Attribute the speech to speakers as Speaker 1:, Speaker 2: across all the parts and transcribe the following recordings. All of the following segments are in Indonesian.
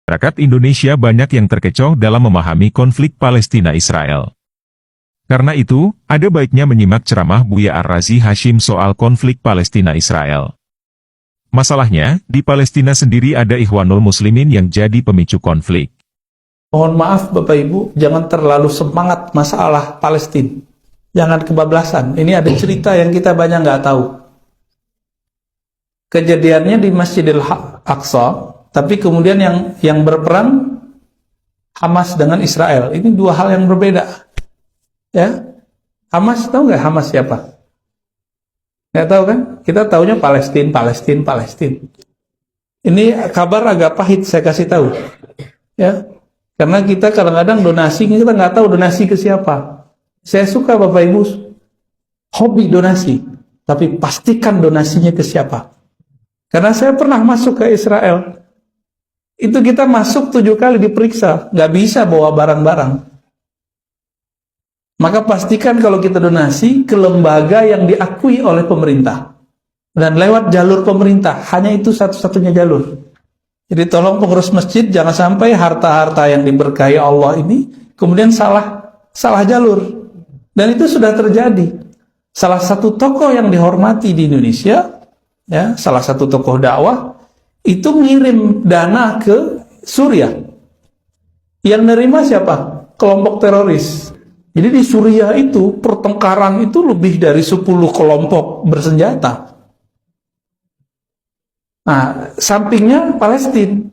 Speaker 1: Masyarakat Indonesia banyak yang terkecoh dalam memahami konflik Palestina-Israel. Karena itu, ada baiknya menyimak ceramah Buya Ar-Razi Hashim soal konflik Palestina-Israel. Masalahnya, di Palestina sendiri ada Ikhwanul Muslimin yang jadi pemicu konflik.
Speaker 2: Mohon maaf Bapak Ibu, jangan terlalu semangat masalah Palestina. Jangan kebablasan. Ini ada cerita yang kita banyak nggak tahu. Kejadiannya di Masjidil Aqsa, tapi kemudian yang berperang Hamas dengan Israel. Ini dua hal yang berbeda. Ya, Hamas, tahu nggak Hamas siapa? Nggak tahu kan? Kita taunya Palestina. Ini kabar agak pahit saya kasih tahu. Ya, karena kita kadang-kadang donasi, kita nggak tahu donasi ke siapa. Saya suka Bapak Ibu hobi donasi, tapi pastikan donasinya ke siapa. Karena saya pernah masuk ke Israel, itu kita masuk 7 kali diperiksa, nggak bisa bawa barang-barang. Maka pastikan kalau kita donasi ke lembaga yang diakui oleh pemerintah dan lewat jalur pemerintah, hanya itu satu-satunya jalur. Jadi tolong pengurus masjid jangan sampai harta-harta yang diberkahi Allah ini kemudian salah jalur. Dan itu sudah terjadi. Salah satu tokoh yang dihormati di Indonesia, ya, salah satu tokoh dakwah itu ngirim dana ke Suriah. Yang nerima siapa? Kelompok teroris. Jadi di Suriah itu pertengkaran itu lebih dari 10 kelompok bersenjata. Nah, sampingnya Palestina.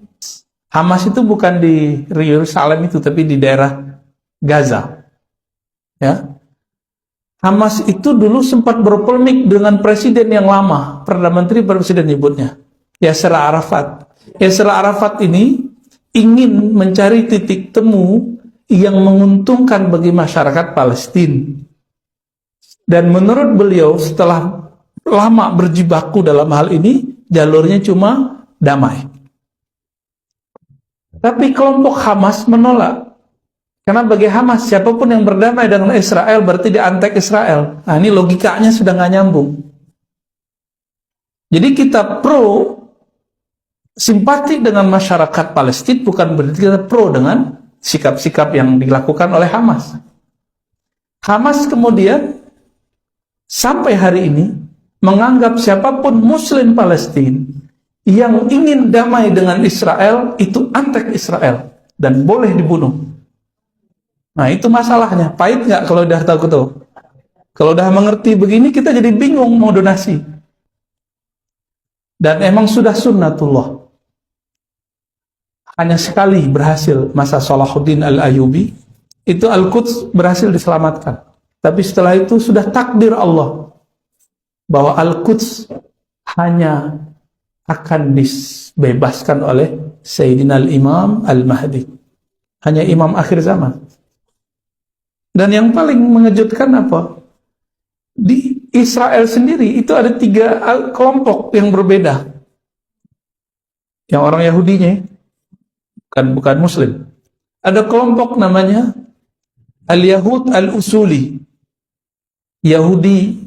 Speaker 2: Hamas itu bukan di Yerusalem itu, tapi di daerah Gaza. Ya. Hamas itu dulu sempat berpolemik dengan presiden yang lama, Perdana Menteri presiden nyebutnya, Yasser Arafat. Yasser Arafat ini ingin mencari titik temu yang menguntungkan bagi masyarakat Palestina. Dan menurut beliau, setelah lama berjibaku dalam hal ini, jalurnya cuma damai. Tapi kelompok Hamas menolak. Karena bagi Hamas, siapapun yang berdamai dengan Israel berarti diantek Israel. Nah, ini logikanya sudah nggak nyambung. Jadi kita pro simpati dengan masyarakat Palestina, bukan berarti kita pro dengan sikap-sikap yang dilakukan oleh Hamas. Hamas kemudian sampai hari ini menganggap siapapun Muslim Palestina yang ingin damai dengan Israel itu antek Israel dan boleh dibunuh. Nah, itu masalahnya. Pahit nggak kalau udah tahu? Kalau udah mengerti begini, kita jadi bingung mau donasi. Dan emang sudah sunnatullah. Hanya sekali berhasil masa Salahuddin Al-Ayyubi, itu Al-Quds berhasil diselamatkan. Tapi setelah itu sudah takdir Allah bahwa Al-Quds hanya akan dibebaskan oleh Sayyidina Al-Imam Al-Mahdi. Hanya imam akhir zaman. Dan yang paling mengejutkan apa? Di Israel sendiri itu ada 3 kelompok yang berbeda. Yang orang Yahudinya bukan Muslim. Ada kelompok namanya Al-Yahud Al-Usuli, Yahudi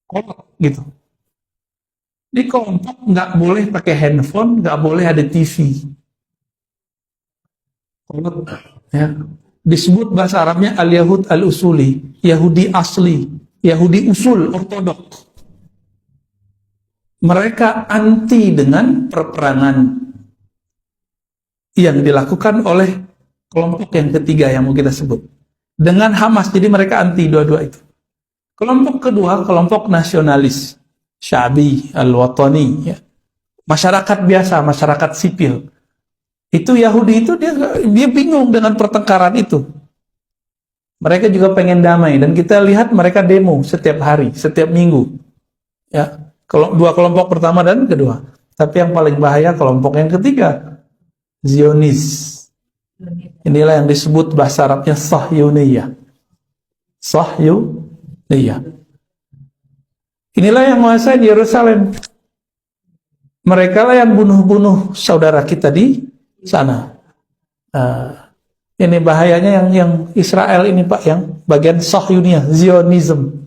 Speaker 2: kolot gitu. Di kelompok nggak boleh pakai handphone, nggak boleh ada TV. Kolot, ya. Disebut bahasa Arabnya Al-Yahud Al-Usuli, Yahudi asli, Yahudi usul, ortodok. Mereka anti dengan perperangan yang dilakukan oleh kelompok yang ketiga yang mau kita sebut dengan Hamas. Jadi mereka anti dua-dua itu. Kelompok kedua, kelompok nasionalis, Syabi Al-Watani, ya. Masyarakat biasa, masyarakat sipil. Itu Yahudi itu dia bingung dengan pertengkaran itu. Mereka juga pengen damai dan kita lihat mereka demo setiap hari, setiap minggu. Ya, kalau 2 kelompok pertama dan kedua. Tapi yang paling bahaya kelompok yang ketiga, Zionis. Inilah yang disebut bahasa Arabnya Sahyuniyah. Sahyuniyah. Inilah yang menguasai di Yerusalem. Mereka lah yang bunuh-bunuh saudara kita di sana. Ini bahayanya yang Israel ini Pak, yang bagian Sahyuniyah, Zionism.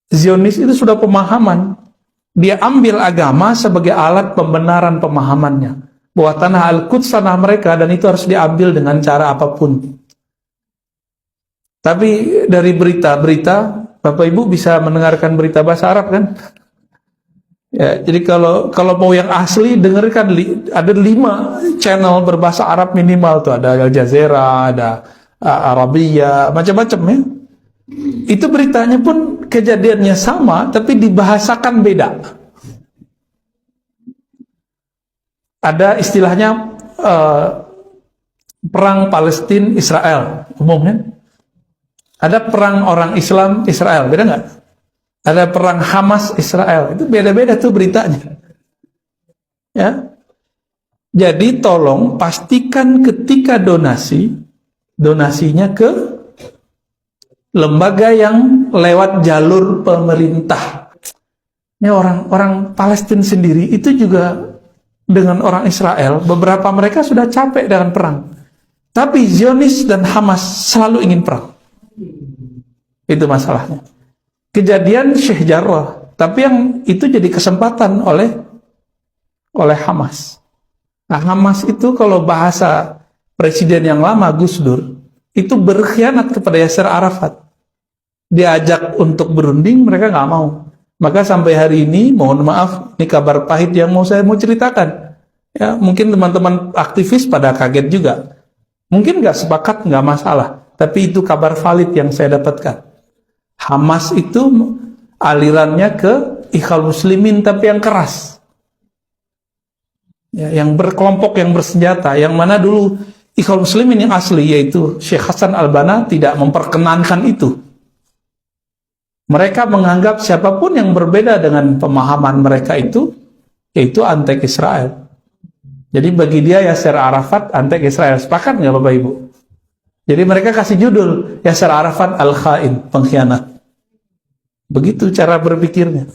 Speaker 2: Zionis itu sudah pemahaman. Dia ambil agama sebagai alat pembenaran pemahamannya. bahwa tanah Al-Quds tanah mereka dan itu harus diambil dengan cara apapun. Tapi dari berita-berita, Bapak Ibu bisa mendengarkan berita bahasa Arab kan? Ya, jadi kalau mau yang asli dengarkan ada 5 channel berbahasa Arab minimal tuh, ada Al Jazeera, ada Arabia, macam-macam ya. Itu beritanya pun kejadiannya sama tapi dibahasakan beda. Ada istilahnya perang Palestina Israel umumnya. Ada perang orang Islam Israel, beda nggak? Ada perang Hamas Israel, itu beda-beda tuh beritanya. Ya, jadi tolong pastikan ketika donasinya ke lembaga yang lewat jalur pemerintah. Ini orang Palestina sendiri itu juga dengan orang Israel, beberapa mereka sudah capek dengan perang. Tapi Zionis dan Hamas selalu ingin perang. Itu masalahnya. Kejadian Sheikh Jarrah, tapi yang itu jadi kesempatan oleh Hamas. Nah, Hamas itu kalau bahasa presiden yang lama Gus Dur, itu berkhianat kepada Yasser Arafat. Diajak untuk berunding, mereka nggak mau. Maka sampai hari ini, mohon maaf, ini kabar pahit yang saya mau ceritakan. Ya, mungkin teman-teman aktivis pada kaget juga. Mungkin nggak sepakat, nggak masalah. Tapi itu kabar valid yang saya dapatkan. Hamas itu alirannya ke Ikhwal Muslimin tapi yang keras. Ya, yang berkelompok, yang bersenjata. Yang mana dulu Ikhwal Muslimin yang asli, yaitu Syekh Hasan Al-Banna, tidak memperkenankan itu. Mereka menganggap siapapun yang berbeda dengan pemahaman mereka itu, yaitu antek Israel. Jadi bagi dia Yasser Arafat antek Israel. Sepakat nggak Bapak Ibu? Jadi mereka kasih judul Yasser Arafat Al-Khain, pengkhianat. Begitu cara berpikirnya.